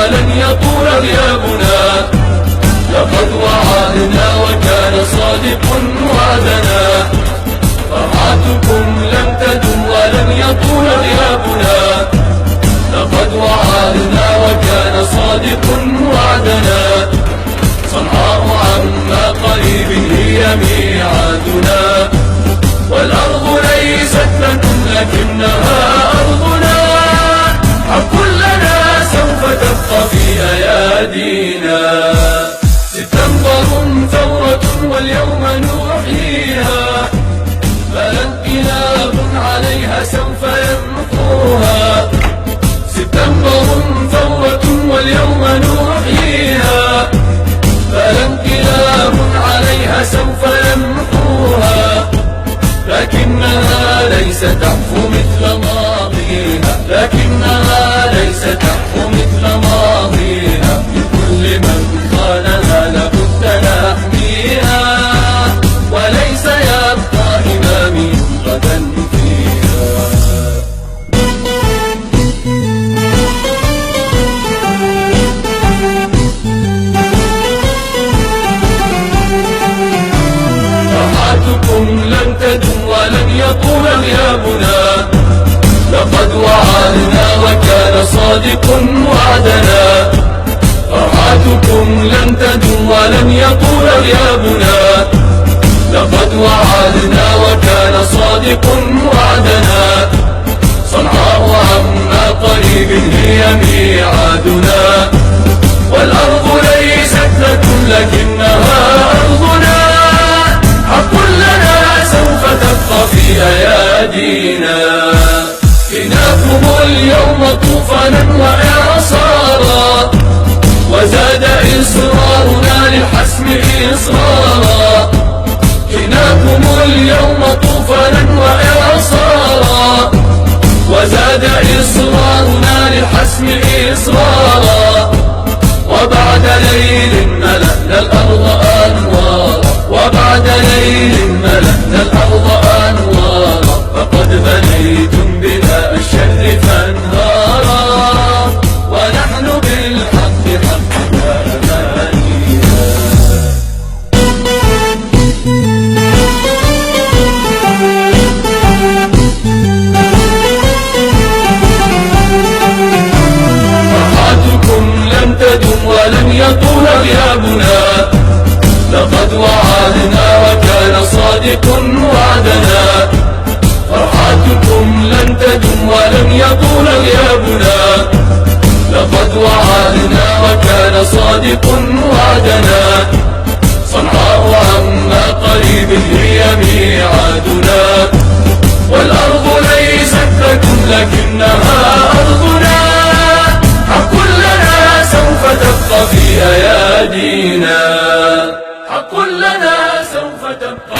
ولن يطول غيابنا. لقد وعدنا وكان صادق وعدنا. فرحتكم لم تدم ولن يطول غيابنا. لقد وعدنا وكان صادق وعدنا. صنعاء عما قريب هي ميعادنا. والأرض ليست لكم لكنها أرضنا. حق لنا سوف تبقى في أيادينا. سبتمبر ثورة واليوم نحييها. بل انقلاب عليها سوف يمحوها. سبتمبر ثورة واليوم نحييها. بل انقلاب عليها سوف يمحوها. لكنها ليس تحفو مثل ماضيها. لكنها ليس تحفو مثل ماضيها. لكل من خانها لابد نحميها. وليس يبقى إمامي غدا فيها. فرحتكم لن تدم ولن يطول غيابنا. لقد وعدنا وكان صادق وعدنا. فرحتكم لن تدم ولن يطول غيابنا. لقد وعدنا وكان صادق وعدنا. صنعاء عما قريب هي ميعادنا. والأرض ليست لكم لكنها أرضنا. حق لنا سوف تبقى في أيادينا. جئناكم اليوم طوفانا وإعصارا. وزاد إصرارنا للحسم إصرارا. جئناكم اليوم طوفانا وإعصارا. وزاد إصرارنا للحسم إصرارا. وبعد ليل ملأنا الأرض أنوارا. وبعد ليل ملأنا الأرض أنوارا. فقد بنيتم بناء الشر فانهارا. ونحن بالحق حقنا أمانينا. فرحتكم لم تدم ولن يطول غيابنا. لقد وعدنا وكان صادق وعدنا. فرحتكم لن تدم ولن يطول غيابنا. لقد وعدنا وكان صادق وعدنا. صنعاء عما قريب هي ميعادنا. والأرض ليست لكم لكنها أرضنا. حق لنا سوف تبقى في أيادينا. حق لنا سوف تبقى